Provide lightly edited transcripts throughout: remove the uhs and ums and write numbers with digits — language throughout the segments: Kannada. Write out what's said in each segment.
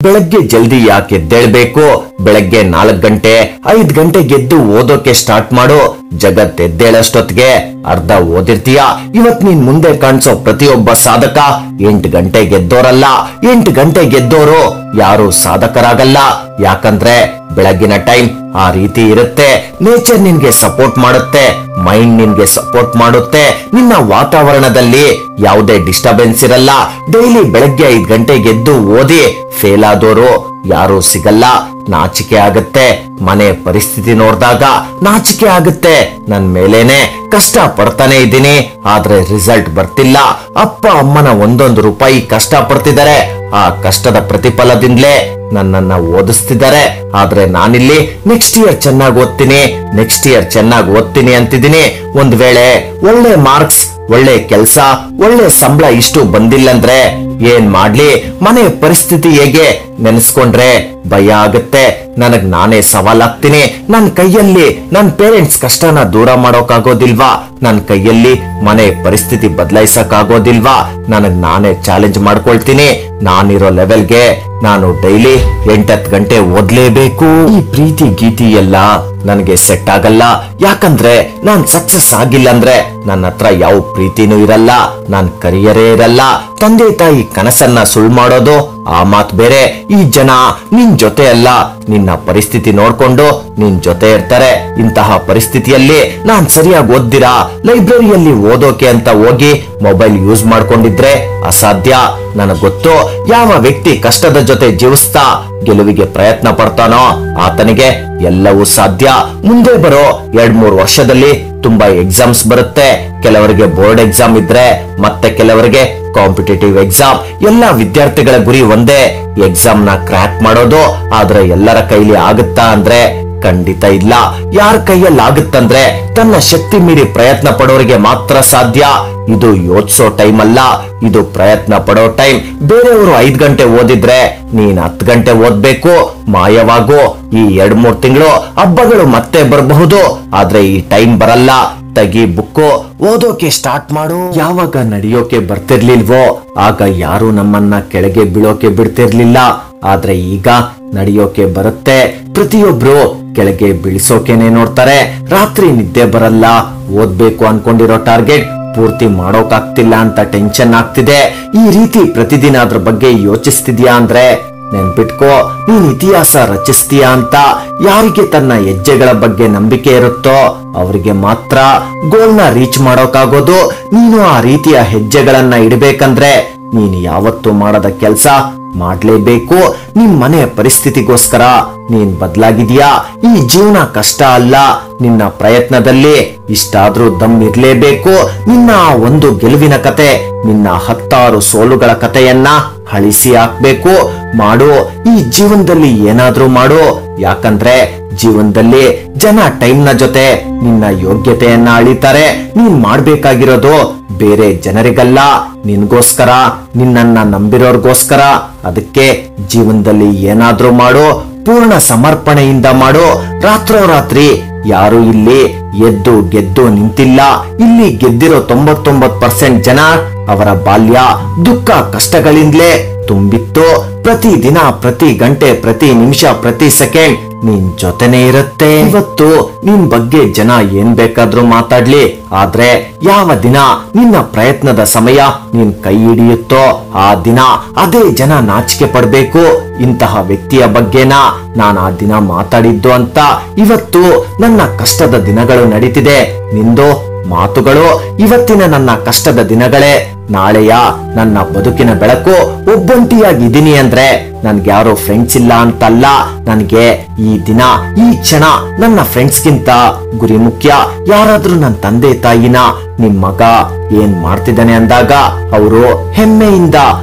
ಬೆಳಗ್ಗೆ ಜಲ್ದಿ ಯಾಕೆ ಎದ್ದೇಳ್ಬೇಕು? ಬೆಳಗ್ಗೆ 4 ಗಂಟೆ 5 ಗಂಟೆಗೆ ಎದ್ದು ಓದೋಕೆ ಸ್ಟಾರ್ಟ್ ಮಾಡು. ಜಗತ್ ಎದ್ದೇಳಷ್ಟೊತ್ತಿಗೆ ಅರ್ಧ ಓದಿರ್ತೀಯ. ಇವತ್ ನೀನ್ ಮುಂದೆ ಕಾಣಿಸೋ ಪ್ರತಿಯೊಬ್ಬ ಸಾಧಕ 8 ಗಂಟೆಗೆ ಎದ್ದೋರಲ್ಲ. 8 ಗಂಟೆಗೆ ಎದ್ದೋರು ಯಾರು ಸಾಧಕರಾಗಲ್ಲ. ಯಾಕಂದ್ರೆ ಬೆಳಗಿನ ಟೈಮ್ ಆ ರೀತಿ ಇರುತ್ತೆ. ನೇಚರ್ ನಿನ್ಗೆ ಸಪೋರ್ಟ್ ಮಾಡುತ್ತೆ, ಮೈಂಡ್ ನಿನ್ಗೆ ಸಪೋರ್ಟ್ ಮಾಡುತ್ತೆ. ನಿನ್ನ ವಾತಾವರಣದಲ್ಲಿ ಯಾವುದೇ ಡಿಸ್ಟರ್ಬೆನ್ಸ್ ಇರಲ್ಲ. ಡೈಲಿ ಬೆಳಗ್ಗೆ 5 ಗಂಟೆಗೆ ಎದ್ದು ಓದಿ ಫೇಲ್ ಆದೋರು ಯಾರು ಸಿಗಲ್ಲ. ನಾಚಿಕೆ ಆಗುತ್ತೆ. ಮನೆ ಪರಿಸ್ಥಿತಿ ನೋಡಿದಾಗ ನಾಚಿಕೆ ಆಗುತ್ತೆ. ನನ್ ಮೇಲೇನೆ ಕಷ್ಟ ಪಡ್ತಾನೆ ಇದ್ದೀನಿ, ಆದ್ರೆ ರಿಸಲ್ಟ್ ಬರ್ತಿಲ್ಲ. ಅಪ್ಪ ಅಮ್ಮನ ಒಂದೊಂದು ರೂಪಾಯಿ ಕಷ್ಟ ಪಡ್ತಿದ್ದಾರೆ. ಆ ಕಷ್ಟದ ಪ್ರತಿಫಲದಿಂದಲೇ ನನ್ನನ್ನ ಓದಿಸ್ತಿದ್ದಾರೆ. ಆದ್ರೆ ನಾನಿಲ್ಲಿ ನೆಕ್ಸ್ಟ್ ಇಯರ್ ಚೆನ್ನಾಗಿ ಓದ್ತೀನಿ ಅಂತಿದ್ದೀನಿ. ಒಂದ್ ವೇಳೆ ಒಳ್ಳೆ ಮಾರ್ಕ್ಸ್, ಒಳ್ಳೆ ಕೆಲ್ಸ, ಒಳ್ಳೆ ಸಂಬಳ ಇಷ್ಟು ಬಂದಿಲ್ಲಂದ್ರೆ ಏನ್ ಮಾಡ್ಲಿ? ಮನೆ ಪರಿಸ್ಥಿತಿ ಹೇಗೆ ನೆನೆಸ್ಕೊಂಡ್ರೆ ಭಯ ಆಗುತ್ತೆ. ನನಗ್ ನಾನೇ ಸವಾಲಾಗ್ತೀನಿ. ನನ್ ಕೈಯಲ್ಲಿ ನನ್ ಪೇರೆಂಟ್ಸ್ ಕಷ್ಟನ ದೂರ ಮಾಡೋಕಾಗೋದಿಲ್ವಾ? ನನ್ ಕೈಯಲ್ಲಿ ಮನೆ ಪರಿಸ್ಥಿತಿ ಬದಲಾಯಿಸಕ್ ಆಗೋದಿಲ್ವಾ? ನನಗ್ ನಾನೇ ಚಾಲೆಂಜ್ ಮಾಡ್ಕೊಳ್ತೀನಿ. ನಾನಿರೋ ಲೆವೆಲ್ಗೆ ನಾನು ಡೈಲಿ 8-10 ಗಂಟೆ ಓದ್ಲೇಬೇಕು. ಈ ಪ್ರೀತಿ ಗೀತಿ ಎಲ್ಲ ನನಗೆ ಸೆಟ್ ಆಗಲ್ಲ. ಯಾಕಂದ್ರೆ ನಾನ್ ಸಕ್ಸಸ್ ಆಗಿಲ್ಲ ಅಂದ್ರೆ ನನ್ನ ಹತ್ರ ಯಾವ ಪ್ರೀತಿನೂ ಇರಲ್ಲ, ನನ್ ಕರಿಯರೇ ಇರಲ್ಲ. ತಂದೆ ತಾಯಿ ಕನಸನ್ನ ಸುಳ್ಳು ಮಾಡೋದು ಆ ಮಾತ್ ಬೇರೆ. ಈ ಜನ ನಿನ್ ಜೊತೆ ಅಲ್ಲ, ನಿನ್ನ ಪರಿಸ್ಥಿತಿ ನೋಡ್ಕೊಂಡು ನಿನ್ ಜೊತೆ ಇರ್ತಾರೆ. ಇಂತಹ ಪರಿಸ್ಥಿತಿಯಲ್ಲಿ ನಾನ್ ಸರಿಯಾಗಿ ಓದ್ದಿರಾ ಲೈಬ್ರರಿಯಲ್ಲಿ ಓದೋಕೆ ಅಂತ ಹೋಗಿ ಮೊಬೈಲ್ ಯೂಸ್ ಮಾಡ್ಕೊಂಡಿದ್ರೆ ಅಸಾಧ್ಯ. ನನಗ್ ಗೊತ್ತು, ಯಾವ ವ್ಯಕ್ತಿ ಕಷ್ಟದ ಜೊತೆ ಜೀವಿಸ್ತಾ ಗೆಲುವಿಗೆ ಪ್ರಯತ್ನ ಪಡ್ತಾನೋ ಆತನಿಗೆ ಎಲ್ಲವೂ ಸಾಧ್ಯ. ಮುಂದೆ ಬರೋ 2-3 ವರ್ಷದಲ್ಲಿ ತುಂಬಾ ಎಕ್ಸಾಮ್ಸ್ ಬರುತ್ತೆ. ಕೆಲವರಿಗೆ ಬೋರ್ಡ್ ಎಕ್ಸಾಮ್ ಇದ್ರೆ ಮತ್ತೆ ಕೆಲವರಿಗೆ ಕಾಂಪಿಟೇಟಿವ್ ಎಕ್ಸಾಮ್. ಎಲ್ಲಾ ವಿದ್ಯಾರ್ಥಿಗಳ ಗುರಿ ಒಂದೇ, ಎಕ್ಸಾಮ್ ನ ಕ್ರ್ಯಾಕ್ ಮಾಡೋದು. ಆದ್ರೆ ಎಲ್ಲರ ಕೈಲಿ ಆಗುತ್ತಾ ಅಂದ್ರೆ ಖಂಡಿತ ಇಲ್ಲ. ಯಾರ ಕೈಯಲ್ಲಿ ಆಗುತ್ತಂದ್ರೆ ತನ್ನ ಶಕ್ತಿ ಮೀರಿ ಪ್ರಯತ್ನ ಪಡೋರಿಗೆ ಮಾತ್ರ ಸಾಧ್ಯ. ಇದು ಯೋಚಿಸೋ ಟೈಮ್ ಅಲ್ಲ, ಇದು ಪ್ರಯತ್ನ ಪಡೋ ಟೈಮ್. ಬೇರೆಯವರು 5 ಗಂಟೆ ಓದಿದ್ರೆ ನೀನ್ 10 ಗಂಟೆ ಓದ್ಬೇಕು. ಮಾಯವಾಗು. ಈ 2-3 ತಿಂಗಳು ಹಬ್ಬಗಳು ಮತ್ತೆ ಬರಬಹುದು, ಆದ್ರೆ ಈ ಟೈಮ್ ಬರಲ್ಲ. ತೆಗಿ ಬುಕ್ಕು, ಓದೋಕೆ ಸ್ಟಾರ್ಟ್ ಮಾಡು. ಯಾವಾಗ ನಡೆಯೋಕೆ ಬರ್ತಿರ್ಲಿಲ್ವೋ ಆಗ ಯಾರು ನಮ್ಮನ್ನ ಕೆಳಗೆ ಬೀಳೋಕೆ ಬಿಡ್ತಿರ್ಲಿಲ್ಲ. ಆದ್ರೆ ಈಗ ನಡೆಯೋಕೆ ಬರುತ್ತೆ. ಪ್ರತಿಯೊಬ್ರು ಕೆಳಗೆ ಬೀಳಿಸೋಕೆನೆ ನೋಡ್ತಾರೆ. ರಾತ್ರಿ ನಿದ್ದೆ ಬರಲ್ಲ. ಓದ್ಬೇಕು ಅನ್ಕೊಂಡಿರೋ ಟಾರ್ಗೆಟ್ ಪೂರ್ತಿ ಮಾಡೋಕಾಗ್ತಿಲ್ಲ ಅಂತ ಟೆನ್ಷನ್ ಆಗ್ತಿದೆ. ಈ ರೀತಿ ಪ್ರತಿದಿನ ಅದ್ರ ಬಗ್ಗೆ ಯೋಚಿಸ್ತಿದ್ಯಾ ಅಂದ್ರೆ ನೆನ್ಪಿಟ್ಕೋ, ನೀನ್ ಇತಿಹಾಸ ರಚಿಸ್ತೀಯಾ ಅಂತ. ಯಾರಿಗೆ ತನ್ನ ಹೆಜ್ಜೆಗಳ ಬಗ್ಗೆ ನಂಬಿಕೆ ಇರುತ್ತೋ ಅವರಿಗೆ ಮಾತ್ರ ಗೋಲ್ನ ರೀಚ್ ಮಾಡೋಕಾಗೋದು. ನೀನು ಆ ರೀತಿಯ ಹೆಜ್ಜೆಗಳನ್ನ ಇಡಬೇಕಂದ್ರೆ ನೀನು ಯಾವತ್ತೂ ಮಾಡದ ಕೆಲ್ಸ ಮಾಡ್ಲೇಬೇಕು. ನಿಮ್ ಮನೆ ಪರಿಸ್ಥಿತಿಗೋಸ್ಕರ ನೀನ್ ಬದಲಾಗಿದ್ಯಾ. ಈ ಜೀವನ ಕಷ್ಟ ಅಲ್ಲ, ನಿನ್ನ ಪ್ರಯತ್ನದಲ್ಲಿ ಇಷ್ಟಾದ್ರೂ ದಮ್ ಇರ್ಲೇಬೇಕು. ನಿನ್ನ ಒಂದು ಗೆಲುವಿನ ಕತೆ ನಿನ್ನ 10 ಸೋಲುಗಳ ಕಥೆಯನ್ನ ಅಳಿಸಿ ಹಾಕ್ಬೇಕು. ಮಾಡು, ಈ ಜೀವನದಲ್ಲಿ ಏನಾದ್ರೂ ಮಾಡು. ಯಾಕಂದ್ರೆ ಜೀವನದಲ್ಲಿ ಜನ ಟೈಮ್ ನ ಜೊತೆ ನಿನ್ನ ಯೋಗ್ಯತೆಯನ್ನ ಅಳಿತಾರೆ. ನೀನ್ ಮಾಡ್ಬೇಕಾಗಿರೋದು ಬೇರೆ ಜನರಿಗಲ್ಲ, ನಿನ್ಗೋಸ್ಕರ, ನಿನ್ನನ್ನ ನಂಬಿರೋರ್ಗೋಸ್ಕರ. ಅದಕ್ಕೆ ಜೀವನದಲ್ಲಿ ಏನಾದ್ರೂ ಮಾಡು, ಪೂರ್ಣ ಸಮರ್ಪಣೆಯಿಂದ ಮಾಡು. ರಾತ್ರೋರಾತ್ರಿ ಯಾರು ಇಲ್ಲಿ ಎದ್ದು ಗೆದ್ದು ನಿಂತಿಲ್ಲ. ಇಲ್ಲಿ ಗೆದ್ದಿರೋ 99% ಜನ ಅವರ ಬಾಲ್ಯ ದುಃಖ ಕಷ್ಟಗಳಿಂದಲೇ ತುಂಬಿತ್ತು. ಪ್ರತಿ ದಿನ, ಪ್ರತಿ ಗಂಟೆ, ಪ್ರತಿ ನಿಮಿಷ, ಪ್ರತಿ ಸೆಕೆಂಡ್ ನಿನ್ ಜೊತೆನೆ ಇರುತ್ತೆ. ಇವತ್ತು ನಿನ್ ಬಗ್ಗೆ ಜನ ಏನ್ ಬೇಕಾದ್ರೂ ಮಾತಾಡ್ಲಿ, ಆದ್ರೆ ಯಾವ ದಿನ ನಿನ್ನ ಪ್ರಯತ್ನದ ಸಮಯ ನಿನ್ ಕೈ ಹಿಡಿಯುತ್ತೋ ಆ ದಿನ ಅದೇ ಜನ ನಾಚಿಕೆ ಪಡ್ಬೇಕು. ಇಂತಹ ವ್ಯಕ್ತಿಯ ಬಗ್ಗೆನ ನಾನು ಆ ದಿನ ಮಾತಾಡಿದ್ದು ಅಂತ. ಇವತ್ತು ನನ್ನ ಕಷ್ಟದ ದಿನಗಳು ನಡೀತಿದೆ. ನಿಂದು ಮಾತುಗಳು ಇವತ್ತಿನ ನನ್ನ ಕಷ್ಟದ ದಿನಗಳೇ ನಾಳೆಯ ನನ್ನ ಬದುಕಿನ ಬೆಳಕು. ಒಬ್ಬಂಟಿಯಾಗಿದ್ದೀನಿ ಅಂದ್ರೆ ನನ್ಗ್ಯಾರೋ ಫ್ರೆಂಡ್ಸ್ ಇಲ್ಲ ಅಂತಲ್ಲ. ನನ್ಗೆ ಈ ದಿನ, ಈ ಕ್ಷಣ ನನ್ನ ಫ್ರೆಂಡ್ಸ್ಗಿಂತ ಗುರಿ ಮುಖ್ಯ. ಯಾರಾದ್ರೂ ನನ್ನ ತಂದೆ ತಾಯಿನ ನಿಮ್ ಮಗ ಏನ್ ಮಾಡ್ತಿದ್ದಾನೆ ಅಂದಾಗ ಅವರು ಹೆಮ್ಮೆಯಿಂದ,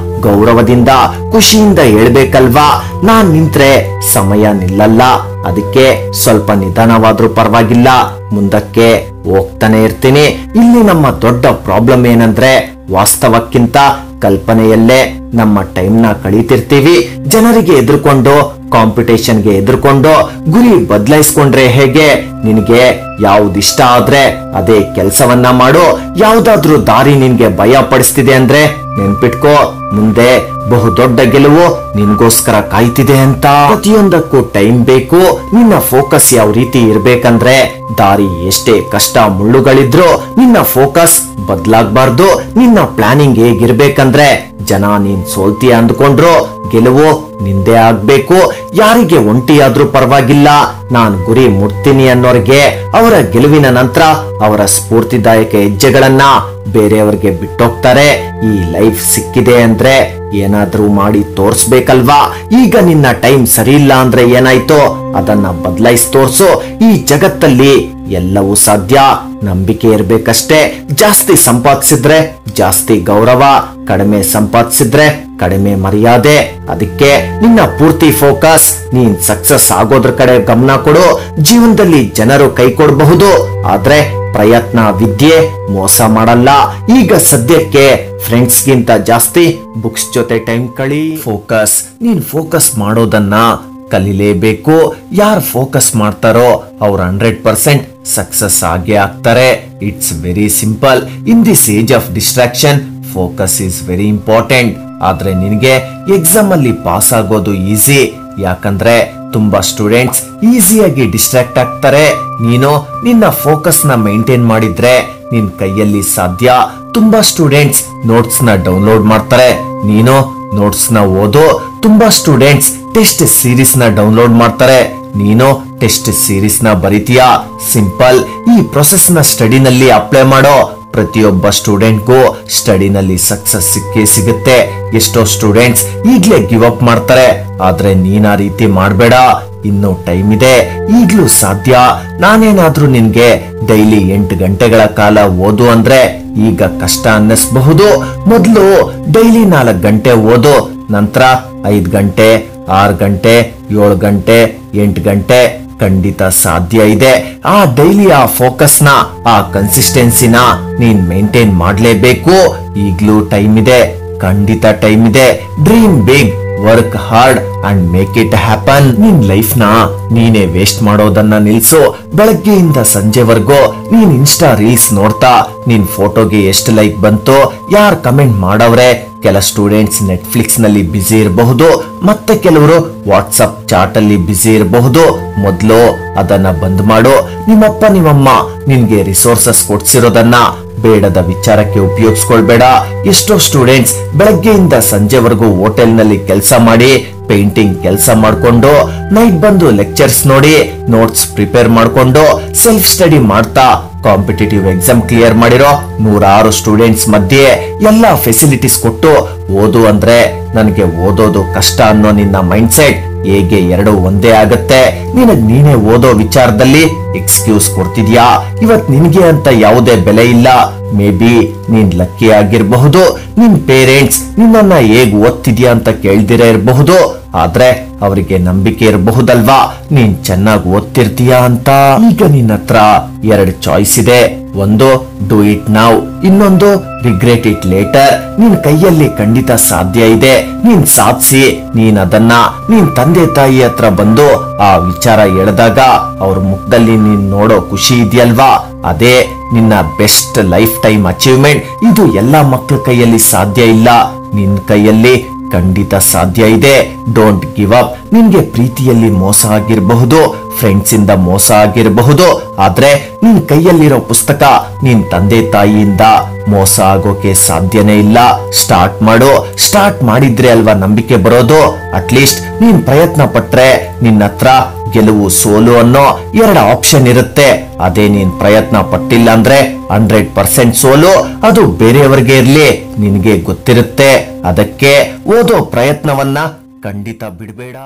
ಗೌರವದಿಂದ, ಖುಷಿಯಿಂದ ಹೇಳ್ಬೇಕಲ್ವಾ. ನಾನ್ ನಿಂತ್ರೆ ಸಮಯ ನಿಲ್ಲಲ್ಲ. ಅದಕ್ಕೆ ಸ್ವಲ್ಪ ನಿಧಾನವಾದ್ರೂ ಪರವಾಗಿಲ್ಲ, ಮುಂದಕ್ಕೆ ಹೋಗ್ತಾನೆ ಇರ್ತೀನಿ. ಇಲ್ಲಿ ನಮ್ಮ ದೊಡ್ಡ ಪ್ರಾಬ್ಲಮ್ ಏನಂದ್ರೆ ವಾಸ್ತವಕ್ಕಿಂತ ಕಲ್ಪನೆಯಲ್ಲೇ ನಮ್ಮ ಟೈಮ್ ನ ಕಳೀತಿರ್ತೀವಿ. ಜನರಿಗೆ ಎದುರ್ಕೊಂಡು, ಕಾಂಪಿಟೇಷನ್ಗೆ ಎದುರ್ಕೊಂಡು ಗುರಿ ಬದಲಾಯಿಸ್ಕೊಂಡ್ರೆ ಹೇಗೆ? ನಿನಗೆ ಯಾವ್ದಿಷ್ಟ ಆದ್ರೆ ಅದೇ ಕೆಲ್ಸವನ್ನ ಮಾಡು. ಯಾವ್ದಾದ್ರೂ ದಾರಿ ನಿನ್ಗೆ ಭಯ ಪಡಿಸ್ತಿದೆ ಅಂದ್ರೆ ನೆನ್ಪಿಟ್ಕೋ, ಮುಂದೆ ಬಹುದೊಡ್ಡ ಗೆಲುವು ನಿನ್ಗೋಸ್ಕರ ಕಾಯ್ತಿದೆ ಅಂತ. ಪ್ರತಿಯೊಂದಕ್ಕೂ ಟೈಮ್ ಬೇಕು. ನಿನ್ನ ಫೋಕಸ್ ಯಾವ ರೀತಿ ಇರ್ಬೇಕಂದ್ರೆ, ದಾರಿ ಎಷ್ಟೇ ಕಷ್ಟ ಮುಳ್ಳುಗಳಿದ್ರು ನಿನ್ನ ಫೋಕಸ್ ಬದಲಾಗಬಾರ್ದು. ನಿನ್ನ ಪ್ಲಾನಿಂಗ್ ಹೇಗಿರ್ಬೇಕಂದ್ರೆ, ಜನ ನೀನ್ ಸೋಲ್ತೀಯ ಅಂದ್ಕೊಂಡ್ರು ಗೆಲುವು ನಿಂದೆ ಆಗ್ಬೇಕು. ಯಾರಿಗೆ ಒಂಟಿಯಾದ್ರೂ ಪರವಾಗಿಲ್ಲ, ನಾನ್ ಗುರಿ ಮುಟ್ತೀನಿ ಅನ್ನೋರ್ಗೆ ಅವರ ಗೆಲುವಿನ ನಂತರ ಅವರ ಸ್ಫೂರ್ತಿದಾಯಕ ಹೆಜ್ಜೆಗಳನ್ನ ಬೇರೆಯವ್ರಿಗೆ ಬಿಟ್ಟೋಗ್ತಾರೆ. ಈ ಲೈಫ್ ಸಿಕ್ಕಿದೆ ಅಂದ್ರೆ ಏನಾದ್ರೂ ಮಾಡಿ ತೋರ್ಸ್ಬೇಕಲ್ವಾ. ಈಗ ನಿನ್ನ ಟೈಮ್ ಸರಿ ಇಲ್ಲ ಅಂದ್ರೆ ಏನಾಯ್ತೋ ಅದನ್ನ ಬದಲಾಯಿಸಿ ತೋರ್ಸು. ಈ ಜಗತ್ತಲ್ಲಿ ಎಲ್ಲವೂ ಸಾಧ್ಯ, ನಂಬಿಕೆ ಇರ್ಬೇಕಷ್ಟೇ. ಜಾಸ್ತಿ ಸಂಪಾದಿಸಿದ್ರೆ ಜಾಸ್ತಿ ಗೌರವ, ಕಡಿಮೆ ಸಂಪಾದಿಸಿದ್ರೆ ಕಡಿಮೆ ಮರ್ಯಾದೆ. ಅದಕ್ಕೆ ನಿನ್ನ ಪೂರ್ತಿ ಫೋಕಸ್ ನೀನ್ ಸಕ್ಸಸ್ ಆಗೋದ್ರ ಕಡೆ ಗಮನ ಕೊಡು. ಜೀವನದಲ್ಲಿ ಜನರು ಕೈ ಕೊಡಬಹುದು, ಆದ್ರೆ ಪ್ರಯತ್ನ ವಿದ್ಯೆ ಮೋಸ ಮಾಡಲ್ಲ. ಈಗ ಸದ್ಯಕ್ಕೆ ಫ್ರೆಂಡ್ಸ್ ಗಿಂತ ಜಾಸ್ತಿ ಬುಕ್ಸ್ ಜೊತೆ ಟೈಮ್ ಕಳಿ. ನೀನ್ ಫೋಕಸ್ ಮಾಡೋದನ್ನ ಕಲಿಲೇಬೇಕು. ಯಾರು ಫೋಕಸ್ ಮಾಡ್ತಾರೋ ಅವ್ರು 100% ಸಕ್ಸಸ್ ಆಗೇ ಆಗ್ತಾರೆ. It's very simple. In this age of distraction focus is very important. ಆದ್ರೆ ನಿನಗೆ ಎಕ್ಸಾಮ್ ಅಲ್ಲಿ ಪಾಸ್ ಆಗೋದು ಈಸಿ, ಯಾಕಂದ್ರೆ ತುಂಬಾ ಸ್ಟೂಡೆಂಟ್ಸ್ ಈಸಿಯಾಗಿ ಡಿಸ್ಟ್ರಾಕ್ಟ್ ಆಗ್ತಾರೆ. ನೀನು ನಿನ್ನ ಫೋಕಸ್ ನ ಮೇಂಟೈನ್ ಮಾಡಿದ್ರೆ ನಿನ್ ಕೈಯಲ್ಲಿ ಸಾಧ್ಯ. ತುಂಬಾ ಸ್ಟೂಡೆಂಟ್ಸ್ ನೋಟ್ಸ್ ನ ಡೌನ್ಲೋಡ್ ಮಾಡ್ತಾರೆ, ನೀನು ನೋಟ್ಸ್ ನ ಓದು. ತುಂಬಾ ಸ್ಟೂಡೆಂಟ್ಸ್ ಟೆಸ್ಟ್ ಸೀರೀಸ್ ನ ಡೌನ್ಲೋಡ್ ಮಾಡ್ತಾರೆ, ನೀನು ಟೆಸ್ಟ್ ಸೀರೀಸ್ ನ ಬರಿತೀಯಾ. ಸಿಂಪಲ್. ಈ ಪ್ರೊಸೆಸ್ ನ ಸ್ಟಡಿನಲ್ಲಿ ಅಪ್ಲೈ ಮಾಡೋ. ಪ್ರತಿಯೊಬ್ಬ ಸ್ಟೂಡೆಂಟ್ಗೂ ಸ್ಟಡಿನಲ್ಲಿ ಸಕ್ಸಸ್ ಸಿಕ್ಕೇ ಸಿಗುತ್ತೆ. ಎಷ್ಟೋ ಸ್ಟೂಡೆಂಟ್ಸ್ ಈಗ್ಲೇ ಗಿವ್ ಅಪ್ ಮಾಡ್ತಾರೆ, ಆದ್ರೆ ನೀನ್ ಆ ರೀತಿ ಮಾಡ್ಬೇಡ. ಇನ್ನು ಟೈಮ್ ಇದೆ, ಈಗ್ಲೂ ಸಾಧ್ಯ. ನಾನೇನಾದ್ರೂ ನಿನ್ಗೆ ಡೈಲಿ 8 ಗಂಟೆಗಳ ಕಾಲ ಓದು ಅಂದ್ರೆ ಈಗ ಕಷ್ಟ ಅನ್ನಿಸಬಹುದು. ಮೊದಲು ಡೈಲಿ 4 ಗಂಟೆ ಓದು, ನಂತರ 5 ಗಂಟೆ, 6 ಗಂಟೆ, 7 ಗಂಟೆ, 8 ಗಂಟೆ. ಖಂಡಿತ ಸಾಧ್ಯ ಇದೆ. ಆ ಡೈಲಿ ಆ ಫೋಕಸ್ ನ, ಆ ಕನ್ಸಿಸ್ಟೆನ್ಸಿನ ನೀನ್ ಮೇಂಟೈನ್ ಮಾಡ್ಲೇಬೇಕು. ಈಗ್ಲೂ ಟೈಮ್ ಇದೆ, ಖಂಡಿತ ಟೈಮ್ ಇದೆ. Dream big, work hard and make it happen. ನಿನ್ ಲೈಫ್ ನ ನೀನೇ ವೇಸ್ಟ್ ಮಾಡೋದನ್ನ ನಿಲ್ಸು. ಬೆಳಗ್ಗೆಯಿಂದ ಸಂಜೆವರೆಗೂ ನೀನ್ ಇನ್ಸ್ಟಾ ರೀಲ್ಸ್ ನೋಡ್ತಾ ನಿನ್ ಫೋಟೋಗೆ ಎಷ್ಟು ಲೈಕ್ ಬಂತು, ಯಾರ್ ಕಮೆಂಟ್ ಮಾಡವ್ರೆ. ಕೆಲ ಸ್ಟೂಡೆಂಟ್ಸ್ ನೆಟ್ಫ್ಲಿಕ್ಸ್ ನಲ್ಲಿ ಬಿಸಿ ಇರಬಹುದು, ಮತ್ತೆ ಕೆಲವರು ವಾಟ್ಸ್ಆಪ್ ಚಾಟ್ ಅಲ್ಲಿ ಬಿಸಿ ಇರಬಹುದು. ಮೊದ್ಲು ಅದನ್ನ ಬಂದ್ ಮಾಡು. ನಿಮ್ಮಪ್ಪ ನಿಮ್ಮಮ್ಮ ನಿನ್ಗೆ ರಿಸೋರ್ಸಸ್ ಕೊಡ್ಸಿರೋದನ್ನ ಬೇಡದ ವಿಚಾರಕ್ಕೆ ಉಪಯೋಗಿಸ್ಕೊಳ್ಬೇಡ. ಎಷ್ಟೋ ಸ್ಟೂಡೆಂಟ್ಸ್ ಬೆಳಗ್ಗೆಯಿಂದ ಸಂಜೆವರೆಗೂ ಹೋಟೆಲ್ ನಲ್ಲಿ ಕೆಲಸ ಮಾಡಿ, ಪೇಂಟಿಂಗ್ ಕೆಲಸ ಮಾಡ್ಕೊಂಡು, ನೈಟ್ ಬಂದು ಲೆಕ್ಚರ್ಸ್ ನೋಡಿ, ನೋಟ್ಸ್ ಪ್ರಿಪೇರ್ ಮಾಡ್ಕೊಂಡು, ಸೆಲ್ಫ್ ಸ್ಟಡಿ ಮಾಡ್ತಾ ಕಾಂಪಿಟೇಟಿವ್ ಎಕ್ಸಾಮ್ ಕ್ಲಿಯರ್ ಮಾಡಿರೋ 106 ಸ್ಟೂಡೆಂಟ್ಸ್ ಮಧ್ಯೆ ಎಲ್ಲಾ ಫೆಸಿಲಿಟೀಸ್ ಕೊಟ್ಟು ಓದು ಅಂದ್ರೆ ನನಗೆ ಓದೋದು ಕಷ್ಟ ಅನ್ನೋ ನಿನ್ನ ಮೈಂಡ್ ಸೆಟ್ ಹೇಗೆ ಎರಡು ಒಂದೇ ಆಗತ್ತೆ. ನಿನಗ್ ನೀನೇ ಓದೋ ವಿಚಾರದಲ್ಲಿ ಎಕ್ಸ್ಕ್ಯೂಸ್ ಕೊಡ್ತಿದ್ಯಾ. ಇವತ್ ನಿನ್ಗೆ ಅಂತ ಯಾವುದೇ ಬೆಲೆ ಇಲ್ಲ. ಮೇ ಬಿ ನೀನ್ ಲಕ್ಕಿ ಆಗಿರಬಹುದು. ನಿನ್ ಪೇರೆಂಟ್ಸ್ ನಿನ್ನನ್ನ ಹೇಗ್ ಓದ್ತಿದ್ಯಾ ಅಂತ ಕೇಳ್ದಿರ ಇರಬಹುದು, ಆದ್ರೆ ಅವರಿಗೆ ನಂಬಿಕೆ ಇರಬಹುದಲ್ವಾ ನೀನ್ ಚೆನ್ನಾಗಿ ಓದ್ತಿರ್ತೀಯ ಅಂತ. ಈಗ ನಿನ್ನ ಹತ್ರ 2 ಚಾಯ್ಸ್ ಇದೆ. ಒಂದು ಡೂ ಇಟ್ ನೌ, ಇನ್ನೊಂದು ರಿಗ್ರೆಟ್ ಇಟ್ ಲೇಟರ್. ನಿನ್ ಕೈಯಲ್ಲಿ ಖಂಡಿತ ಸಾಧ್ಯ ಇದೆ. ನೀನ್ ಸಾಧಿಸಿ ನೀನ್ ಅದನ್ನ ನಿನ್ ತಂದೆ ತಾಯಿ ಹತ್ರ ಬಂದು ಆ ವಿಚಾರ ಎಳೆದಾಗ ಅವ್ರ ಮುಖದಲ್ಲಿ ನೀನ್ ನೋಡೋ ಖುಷಿ ಇದೆಯಲ್ವಾ, ಅದೇ ನಿನ್ನ ಬೆಸ್ಟ್ ಲೈಫ್ ಟೈಮ್ ಅಚೀವ್ಮೆಂಟ್. ಇದು ಎಲ್ಲಾ ಮಕ್ಕಳ ಕೈಯಲ್ಲಿ ಸಾಧ್ಯ ಇಲ್ಲ, ನಿನ್ ಕೈಯಲ್ಲಿ ಖಂಡಿತ ಸಾಧ್ಯ ಇದೆ. Don't give up. ನಿನ್ಗೆ ಪ್ರೀತಿಯಲ್ಲಿ ಮೋಸ ಆಗಿರಬಹುದು, ಫ್ರೆಂಡ್ಸ್ ಇಂದ ಮೋಸ ಆಗಿರಬಹುದು, ಆದ್ರೆ ನಿನ್ ಕೈಯಲ್ಲಿರೋ ಪುಸ್ತಕ ನಿನ್ ತಂದೆ ತಾಯಿಯಿಂದ ಮೋಸ ಆಗೋಕೆ ಸಾಧ್ಯನೇ ಇಲ್ಲ. ಸ್ಟಾರ್ಟ್ ಮಾಡು. ಸ್ಟಾರ್ಟ್ ಮಾಡಿದ್ರೆ ಅಲ್ವಾ ನಂಬಿಕೆ ಬರೋದು. ಅಟ್ಲೀಸ್ಟ್ ನೀನ್ ಪ್ರಯತ್ನ ಪಟ್ರೆ ನಿನ್ನ ಹತ್ರ ಗೆಲುವು ಸೋಲು ಅನ್ನೋ 2 ಆಪ್ಷನ್ ಇರುತ್ತೆ. ಅದೇ ನೀನ್ ಪ್ರಯತ್ನ ಪಟ್ಟಿಲ್ಲ ಅಂದ್ರೆ 100% ಸೋಲು. ಅದು ಬೇರೆಯವರಿಗೆ ಇರ್ಲಿ, ನಿನ್ಗೆ ಗೊತ್ತಿರುತ್ತೆ. ಅದಕ್ಕೆ ಓದೋ ಪ್ರಯತ್ನವನ್ನ ಖಂಡಿತ ಬಿಡಬೇಡ.